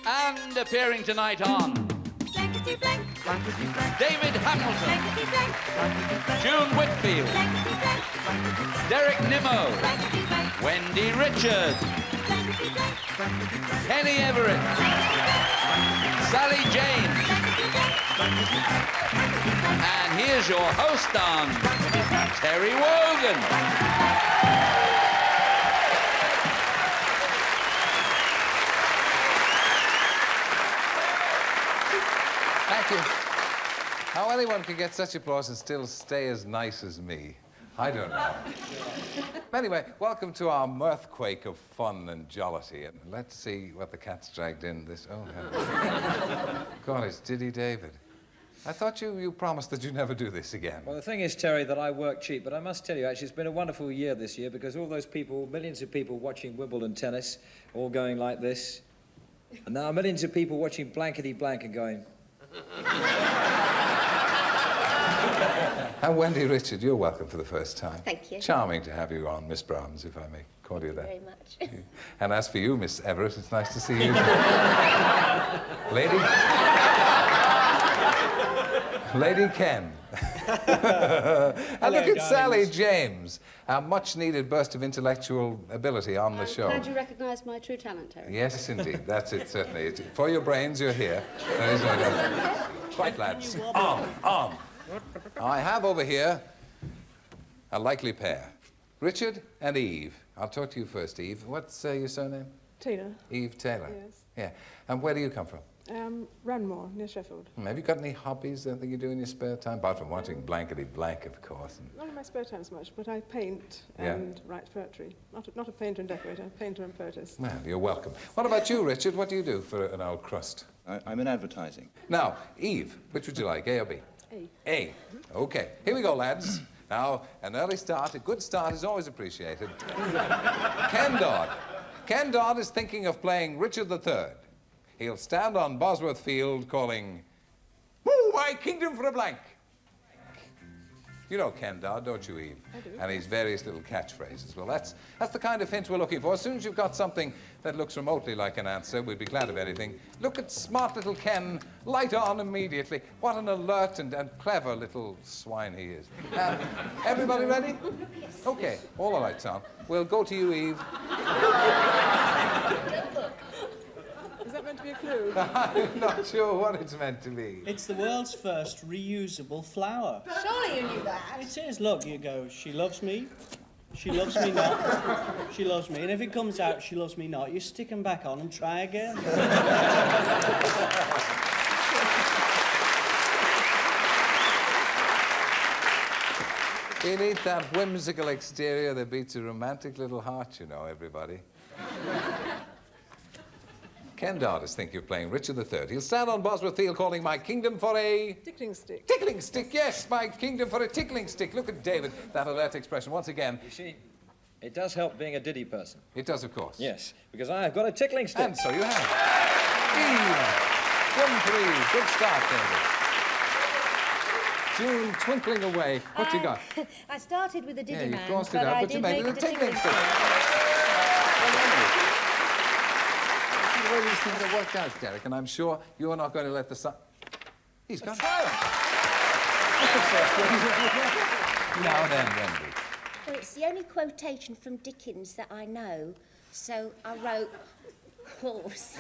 And appearing tonight on Blankety blank, blankety blank, David Hamilton, blankety blank, blankety blank, June Whitfield, blankety blank, blankety blank, Derek Nimmo, blankety blank, Wendy Richards, blankety blank, blankety blank, Kenny Everett, Sally James, and here's your host on Terry Wogan. Thank you. How anyone can get such applause and still stay as nice as me, I don't know. Anyway, welcome to our mirthquake of fun and jollity. And let's see what the cat's dragged in this. Oh, heavens. God, it's Diddy David. I thought you promised that you'd never do this again. Well, the thing is, Terry, that I work cheap, but I must tell you, actually, it's been a wonderful year this year because all those people, millions of people watching Wimbledon tennis, all going like this. And now millions of people watching Blankety Blank and going... And Wendy Richard, you're welcome for the first time. Thank you. Charming to have you on, Miss Brahms, if I may call you that. Very much. And as for you, Miss Everett, it's nice to see you. Lady Ken. And look at Sally James, a much-needed burst of intellectual ability on the show. Glad you recognise my true talent, Terry. Yes, indeed. That's it, certainly. For your brains, you're here. There is no doubt. Right, lads. On. I have over here a likely pair. Richard and Eve. I'll talk to you first, Eve. What's your surname? Taylor. Eve Taylor. Yes. Yeah. And where do you come from? Ranmore, near Sheffield. Have you got any hobbies, anything you do in your spare time? Apart from watching Blankety Blank, of course. Not in my spare time so much, but I paint Yeah. and write poetry. Not a painter and decorator, a painter and poetess. Well, you're welcome. What about you, Richard? What do you do for an old crust? I'm in advertising. Now, Eve, which would you like, A or B? A. A. Okay. Here we go, lads. Now, an early start, a good start is always appreciated. Ken Dodd. Ken Dodd is thinking of playing Richard III. He'll stand on Bosworth Field calling, "Woo, my kingdom for a blank." You know Ken Dodd, don't you, Eve? I do. And his various little catchphrases. Well, that's the kind of hint we're looking for. As soon as you've got something that looks remotely like an answer, we'd be glad of anything. Look at smart little Ken, light on immediately. What an alert and clever little swine he is. Everybody ready? Yes. Okay, all the lights on. We'll go to you, Eve. Is that meant to be a clue? I'm not sure what it's meant to be. It's the world's first reusable flower. Surely you knew that. It is. Look, you go, she loves me, she loves me not, she loves me. And if it comes out, she loves me not, you stick them back on and try again. Beneath that whimsical exterior, there beats a romantic little heart, you know, everybody. Ken Dodd is thinking of playing Richard III. He'll stand on Bosworth Field calling my kingdom for a... Tickling stick. Tickling stick, yes, my kingdom for a tickling stick. Look at David, that alert expression. Once again, You see, it does help being a Diddy person. it does, of course. Yes, because I have got a tickling stick. And so you have. Eve, 1-3, good start, David. June, twinkling away. What you got? I started with a Diddy Yeah, you man, crossed it but out, I but you did made make it it a a tickling tickling stick. stick. See the way these things have worked out, Derek, and I'm sure you're not going to let the sun... He's got it. Now then, Wendy. Well, it's the only quotation from Dickens that I know, so I wrote horse.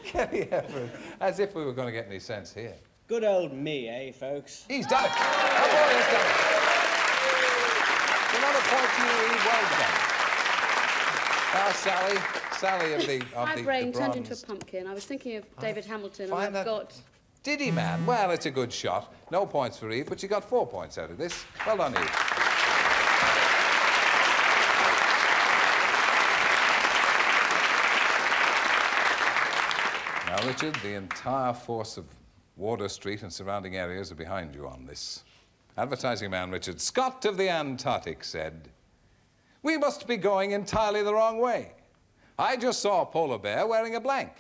Kenny Everett, as if we were going to get any sense here. Good old me, eh, folks? He's done it. That boy has done it. Another point to you, well done. Now, Sally of the My brain the turned into a bronze. pumpkin. I was thinking of David Hamilton, Find and that- I've got... Diddy man. Well, it's a good shot. No points for Eve, but you got 4 points out of this. Well done, Eve. Now, Richard, the entire force of Wardour Street and surrounding areas are behind you on this. Advertising man Richard Scott of the Antarctic said, "We must be going entirely the wrong way. I just saw a polar bear wearing a blank."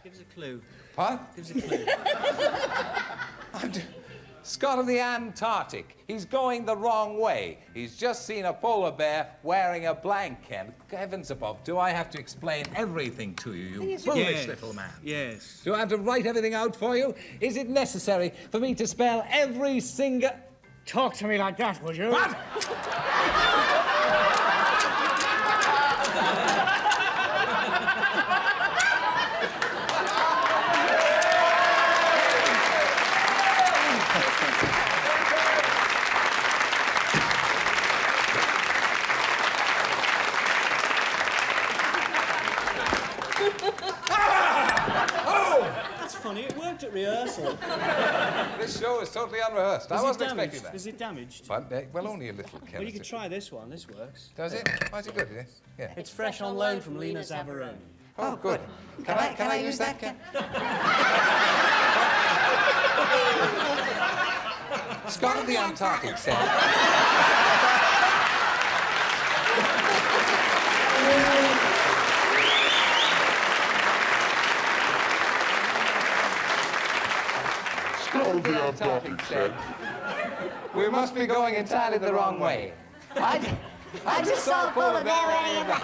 Give us a clue. What? Give us a clue. Scott of the Antarctic. He's going the wrong way. He's just seen a polar bear wearing a blanket. Heavens above, do I have to explain everything to you, you foolish little man? Yes. Do I have to write everything out for you? Is it necessary for me to spell every single... Talk to me like that, would you? What? That's funny. It worked at rehearsal. This show is totally unrehearsed. I wasn't expecting that. Is it damaged? But, well, only a little, Kenneth. Well, you could try this one. This works. Does it? Oh, is it good? Yes. Yeah. It's fresh on loan from Lena Zavarone. Oh, good. Can I use that, Ken? Scott of the Antarctic said... Scott of the Antarctic said... We must be going entirely the wrong way. I just saw a polar bear wearing a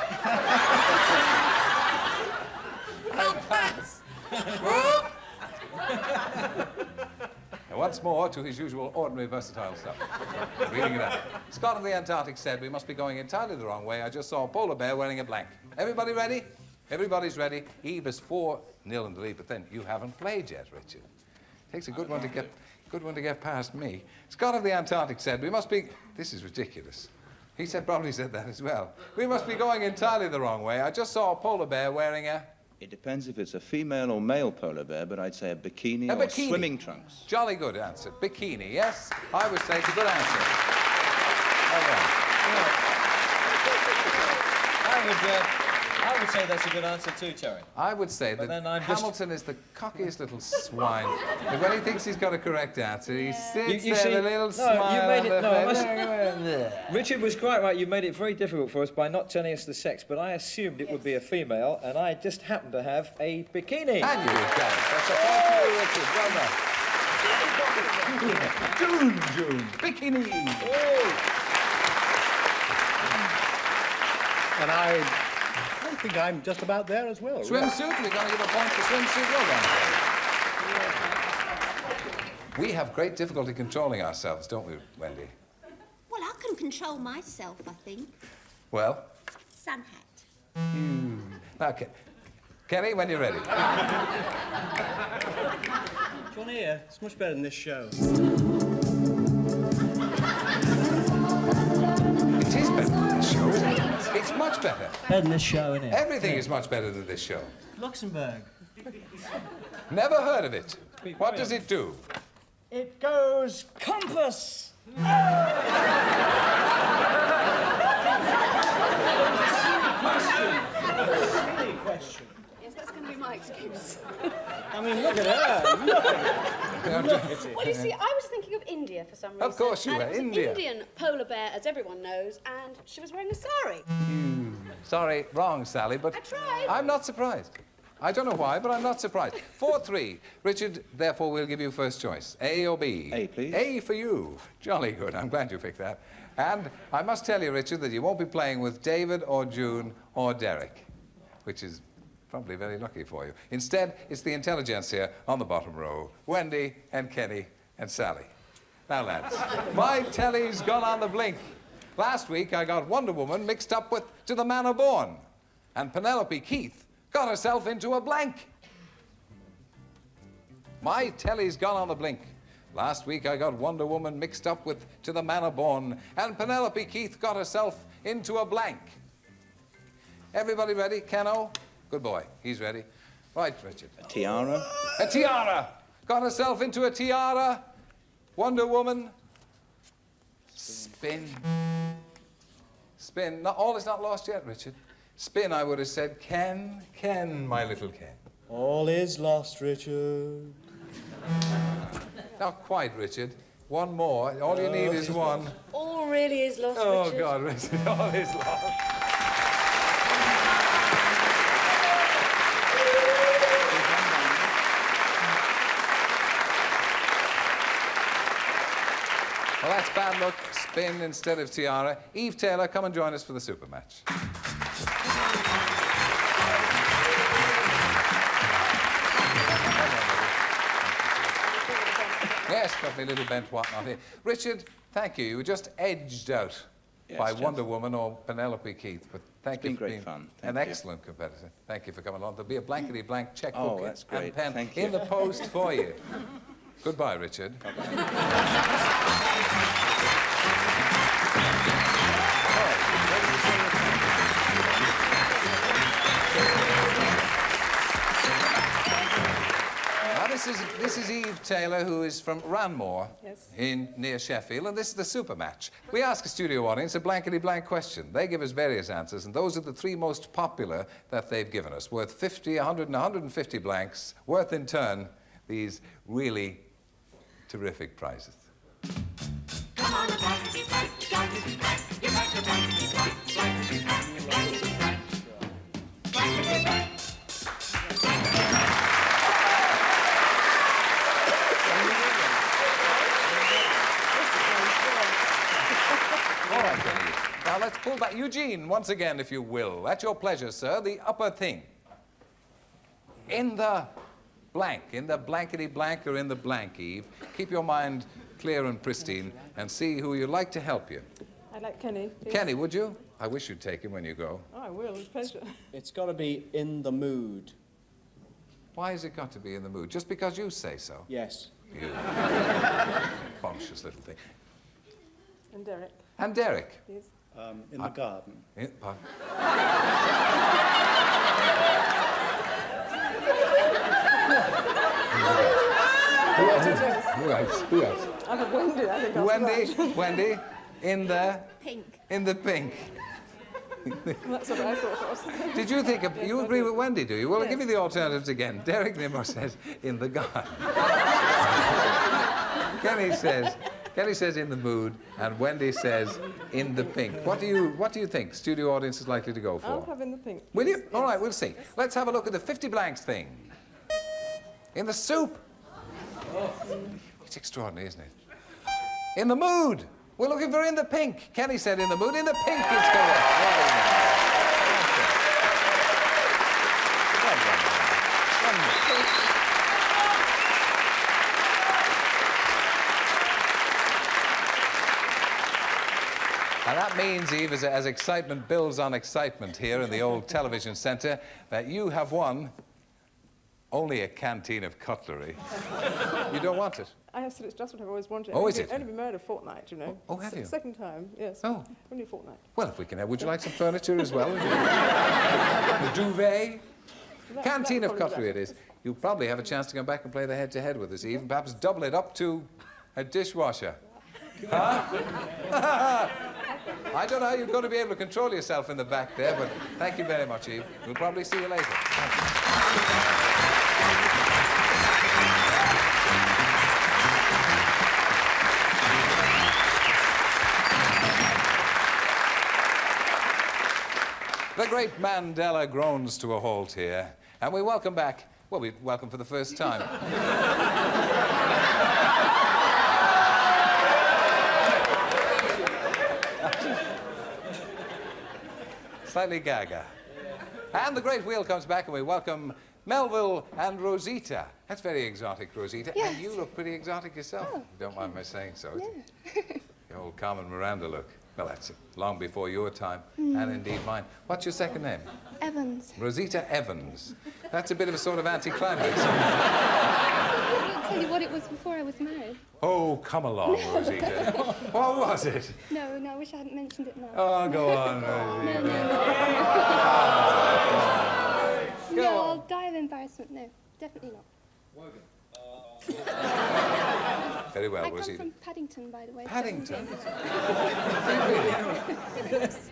And once more to his usual ordinary versatile stuff. Reading it out. Scott of the Antarctic said we must be going entirely the wrong way. I just saw a polar bear wearing a blank. Everybody ready? Everybody's ready. Eve is 4-0 in the lead, but then you haven't played yet, Richard. Takes a good one to get past me. Scott of the Antarctic said we must be... This is ridiculous. He probably said that as well. We must be going entirely the wrong way. I just saw a polar bear wearing a... It depends if it's a female or male polar bear, but I'd say a bikini or bikini. swimming trunks. Jolly good answer. Bikini, yes? I would say it's a good answer. All right. I would say that's a good answer too, Terry. I would say that Hamilton is the cockiest little swine. And when he thinks he's got a correct answer, he sits there with a little smile you made on it. Richard was quite right. You made it very difficult for us by not telling us the sex, but I assumed it would be a female, and I just happened to have a bikini. And you got it. That's a point for you, Richard. Well done. June. Bikini. And I think I'm just about there as well. Swimsuit. We're going to give a point for swimsuit. Well done. We have great difficulty controlling ourselves, don't we, Wendy? Well, I can control myself, I think. Well? Sun hat. Okay. Kenny, when you're ready. Do you want to hear? It's much better than this show. It is better than this show, isn't it? It's much better. Better than this show, isn't it? Everything is much better than this show. Luxembourg. Never heard of it. What does it do? It goes compass. Silly question. Yes, that's going to be my excuse. I mean, look at her. Look at her. Well, you see, I was thinking of India for some reason. Of course you were, and it was India. an Indian polar bear, as everyone knows, and she was wearing a sari. Sorry, wrong, Sally, but... I tried. I'm not surprised. I don't know why, but I'm not surprised. 4-3. Richard, therefore, we'll give you first choice. A or B? A, please. A for you. Jolly good. I'm glad you picked that. And I must tell you, Richard, that you won't be playing with David or June or Derek, which is probably very lucky for you. Instead, it's the intelligentsia on the bottom row. Wendy and Kenny and Sally. Now, lads, my telly's gone on the blink. Last week, I got Wonder Woman mixed up with To the Manor Born, and Penelope Keith got herself into a blank. My telly's gone on the blink. Last week, I got Wonder Woman mixed up with To the Manor Born, and Penelope Keith got herself into a blank. Everybody ready? Keno? Good boy. He's ready. Right, Richard. A tiara. A tiara. Got herself into a tiara. Wonder Woman. Spin. Spin. Not, all is not lost yet, Richard. Spin, I would have said, Ken, my little Ken. All is lost, Richard. Not quite, Richard. One more. All you need is one. All really is lost, Oh, Richard. God, Richard. All is lost. Well, that's bad luck. Spin instead of tiara. Eve Taylor, come and join us for the super match. Yes, got me a little bent whatnot here. Richard, thank you. You were just edged out by Jeff. Wonder Woman or Penelope Keith, but thank you been for great being fun. an Thank you. excellent competitor. Thank you for coming along. There'll be a blankety blank checkbook Oh, that's and great. pen Thank in you. the post for you. Goodbye, Richard. Now, this is Eve Taylor, who is from Ranmore, Yes. near Sheffield, and this is the super match. We ask a studio audience a blankety blank question. They give us various answers, and those are the three most popular that they've given us, worth 50, 100, and 150 blanks, worth in turn these really terrific prizes. All right, Kenny. Now let's pull back. Eugene, once again, if you will. At your pleasure, sir. The upper thing. In the blank, in the blankety blank or in the blank, Eve. Keep your mind clear and pristine and see who you'd like to help you. I'd like Kenny. please. Kenny, would you? I wish you'd take him when you go. Oh, I will, with pleasure. It's got to be in the mood. Why has it got to be in the mood? Just because you say so? Yes. You conscious little thing. And Derek, And Derek. please. In the garden. Pardon? Who else? Who else? I've got Wendy, I think. Wendy, in the Pink. pink. That's what I thought it was. Did you think of, you agree with Wendy, do you? Well, I'll give you the alternatives again. Derek Nimmo says in the garden. Kenny says in the mood, and Wendy says in the pink. What do you think studio audience is likely to go for? I'll have in the pink. Will you? All right, we'll see. Let's have a look at the 50 blanks thing. In the soup. It's extraordinary, isn't it? In the mood. We're looking for in the pink. Kenny said in the mood. In the pink is correct. Well done. Well done. And that means, Eve, as excitement builds on excitement here in the old television centre, that you have won only a canteen of cutlery. You don't want it? I have said it's just what I've always wanted. Oh, is it? I've only been married a fortnight, you know. Oh, have you? Second time, yes. Oh. Only a fortnight. Well, if we can have, would you like some furniture as well? The duvet? Canteen that of would probably cutlery be it is. You'll probably have a chance to come back and play the head-to-head with us, Eve, and perhaps double it up to a dishwasher. Huh? I don't know how you're going to be able to control yourself in the back there, but thank you very much, Eve. We'll probably see you later. The great Mandela groans to a halt here, and we welcome back, well, we welcome for the first time. Slightly gaga. And the great wheel comes back, and we welcome Melville and Rosita. That's very exotic, Rosita. Yes. And you look pretty exotic yourself. Oh. You don't mind my saying so. The old Carmen Miranda look. Well, that's long before your time, and indeed mine. What's your second name? Evans. Rosita Evans. That's a bit of a sort of anticlimax. I didn't tell you what it was before I was married. Oh, come along, Rosita. What was it? No, I wish I hadn't mentioned it now. Oh, go on, Rosita. Go No, on. I'll die of embarrassment. No, definitely not. Very well, I come Rosita. from Paddington, by the way. Paddington?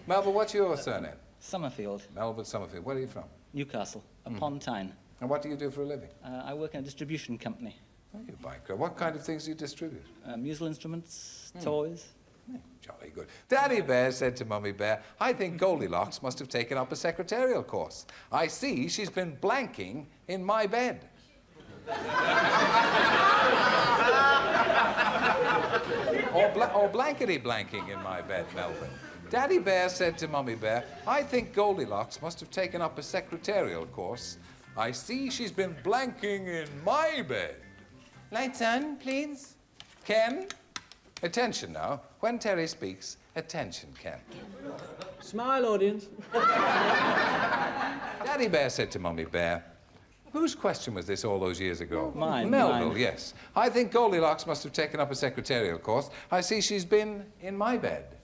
Melville, what's your surname? Summerfield, Melville Summerfield. Where are you from? Newcastle, upon Tyne. And what do you do for a living? I work in a distribution company. Oh, you buy crap. What kind of things do you distribute? Musical instruments, toys. Jolly good. Daddy Bear said to Mummy Bear, I think Goldilocks must have taken up a secretarial course. I see she's been blanking in my bed. Or blankety blanking in my bed, Melvin. Daddy Bear said to Mummy Bear, I think Goldilocks must have taken up a secretarial course. I see she's been blanking in my bed. Lights on, please. Ken? Attention now. When Terry speaks, attention, Ken. Smile, audience. Daddy Bear said to Mummy Bear, whose question was this all those years ago? Mine. Melville, Mine. yes. I think Goldilocks must have taken up a secretarial course. I see she's been in my bed.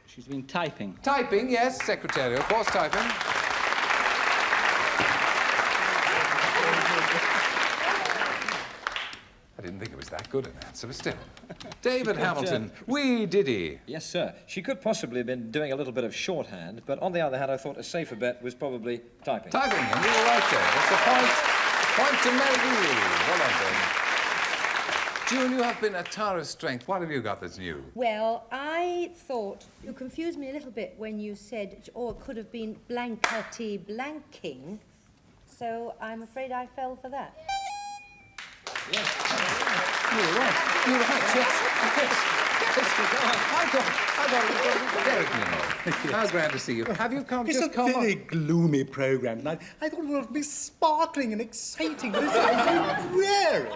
She's been typing. Typing, yes, secretarial course, typing. I didn't think it was that good an answer, but still. David Hamilton, wee diddy. Yes, sir. She could possibly have been doing a little bit of shorthand, but on the other hand, I thought a safer bet was probably typing. Typing, and you were right there. That's a point to Melville. Well done, David. June, you have been a tower of strength. What have you got that's new? Well, I thought you confused me a little bit when you said, or it could have been blankety blanking. So I'm afraid I fell for that. You were right. You were right, yes. I got it. Derek, you know. How grand to see you. Have you come? It's Just a come very on. gloomy program tonight. I thought it would be sparkling and exciting, but it's so dreary.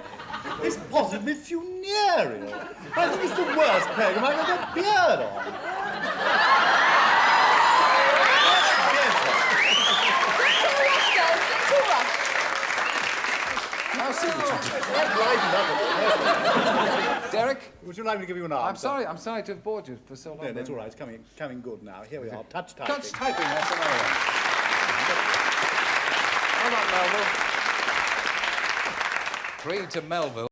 It's positively funereal. I think it's the worst program I've ever appeared on. I'll see you. Lighten up. Derek? Would you like me to give you an answer? I'm sorry to have bored you for so long. No, that's all right. It's coming good now. Here we are. Touch typing. Touch typing, that's another one. Hold on, Melville. 3 to Melville.